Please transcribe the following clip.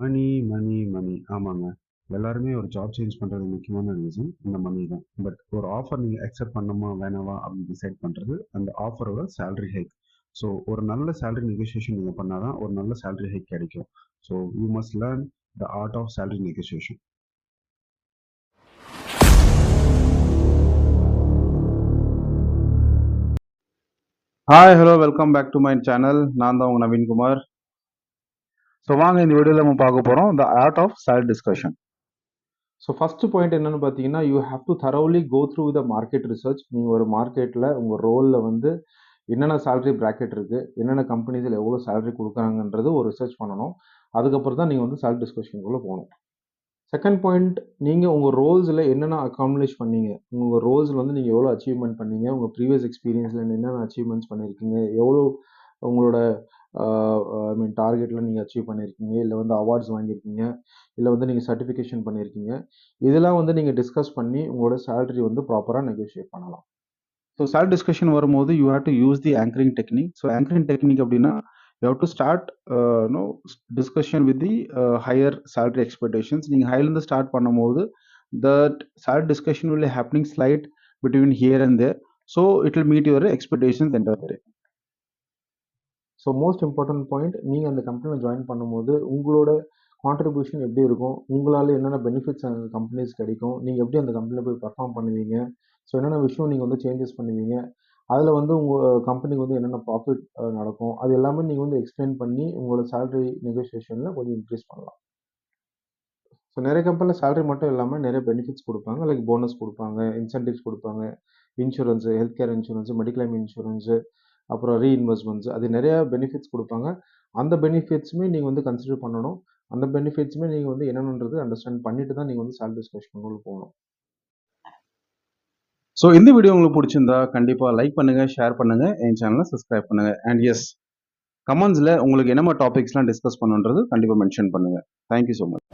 மணி, மணி, மணி. ஆமாங்க. எல்லாருமே ஒரு ஜாப் சேஞ்ச் பண்றது முக்கியமான ரீசன் இந்த மணி தான். பட் ஒரு ஆஃபர் நீங்க அக்செப்ட் பண்ணணுமா, வேணாவா அப்படின்னு டிசைட் பண்றது அந்த ஆஃபரோட சேலரி ஹைக். ஸோ ஒரு நல்ல சேலரி நெகோசியேஷன் நீங்க பண்ணா தான் ஒரு நல்ல சேலரி ஹைக் கிடைக்கும். So you must learn the art of salary negotiation. Hi hello welcome back to my channel. நான் தான் உங்க நவீன்குமார். ஸோ வாங்க இந்த வீடியோவில் நம்ம பார்க்க போகிறோம் the art of salary discussion. So first point என்னென்னு பார்த்தீங்கன்னா, you have to thoroughly go through the market research. நீங்கள் ஒரு மார்க்கெட்டில் உங்கள் ரோலில் வந்து என்னென்ன சேலரி ப்ராக்கெட் இருக்குது, என்னென்ன கம்பெனிஸில் எவ்வளோ சேலரி கொடுக்குறாங்கன்றது ஒரு ரிசர்ச் பண்ணணும். அதுக்கப்புறம் தான் நீங்கள் வந்து சேலரி டிஸ்கஷனுக்குள்ளே போகணும். செகண்ட் பாயிண்ட், நீங்கள் உங்கள் ரோல்ஸில் என்னென்ன அக்காம்ப்ளிஷ் பண்ணீங்க, உங்கள் ரோல்ஸில் வந்து நீங்கள் எவ்வளோ அச்சீவ்மெண்ட் பண்ணீங்க, உங்கள் ப்ரீவியஸ் எக்ஸ்பீரியன்ஸில் என்னென்ன அச்சீவ்மெண்ட்ஸ் பண்ணியிருக்கீங்க, எவ்வளோ உங்களோட ஐ மீன் டார்கெட்டில் நீங்கள் அச்சீவ் பண்ணியிருக்கீங்க, இல்லை வந்து அவார்ட்ஸ் வாங்கியிருக்கீங்க, இல்லை வந்து நீங்கள் சர்டிஃபிகேஷன் பண்ணியிருக்கீங்க. இதெல்லாம் வந்து நீங்கள் டிஸ்கஸ் பண்ணி உங்களோட சேலரி வந்து ப்ராப்பராக நெகோஷியேட் பண்ணலாம். ஸோ சேலரி டிஸ்கஷன் வரும்போது you have to use the anchoring technique. So anchoring technique அப்படின்னா you have to start no discussion with the higher salary expectations. நீங்கள் ஹைலேருந்து ஸ்டார்ட் பண்ணும்போது that salary discussion will happening slide between here and there. So it will meet your expectations end of the. So most important point, நீங்கள் அந்த கம்பெனியில் join பண்ணும்போது உங்களோட contribution எப்படி இருக்கும், உங்களால் என்னென்ன பெனிஃபிட்ஸ் அந்த கம்பெனிஸ் கிடைக்கும், நீங்கள் எப்படி அந்த கம்பெனியில் போய் பர்ஃபார்ம் பண்ணுவீங்க, ஸோ என்னென்ன விஷயம் நீங்கள் வந்து சேஞ்சஸ் பண்ணுவீங்க, அதில் வந்து உங்கள் கம்பெனிக்கு வந்து என்னென்ன ப்ராஃபிட் நடக்கும், அது எல்லாமே நீங்கள் வந்து எக்ஸ்பிளைன் பண்ணி உங்களோட சேலரி நெகோசியேஷனில் கொஞ்சம் இன்க்ரீஸ் பண்ணலாம். ஸோ நிறைய கம்பெனியில் சேலரி மட்டும் இல்லாமல் நிறைய பெனிஃபிட்ஸ் கொடுப்பாங்க. லைக் போனஸ் கொடுப்பாங்க, இன்சென்டிவ்ஸ் கொடுப்பாங்க, insurance, health care insurance, mediclaim insurance, அப்புறம் ரீஇன்வெஸ்ட்மெண்ட்ஸ், அது நிறையா பெனிஃபிட்ஸ் கொடுப்பாங்க. அந்த பெனிஃபிட்ஸுமே நீங்கள் வந்து கன்சிடர் பண்ணணும். அந்த பெனிஃபிட்ஸுமே நீங்கள் வந்து என்னென்னன்றது அண்டர்ஸ்டாண்ட் பண்ணிட்டு தான் நீங்கள் வந்து சேலரி டிஸ்கஷனுக்குள்ள போகணும். ஸோ இந்த வீடியோ உங்களுக்கு பிடிச்சிருந்தா கண்டிப்பாக லைக் பண்ணுங்கள், ஷேர் பண்ணுங்கள், என் சேனலை சப்ஸ்கிரைப் பண்ணுங்கள். அண்ட் எஸ், கமெண்ட்ஸில் உங்களுக்கு என்ன டாபிக்ஸ்லாம் டிஸ்கஸ் பண்ணுன்றது கண்டிப்பாக மென்ஷன் பண்ணுங்கள். Thank you so much.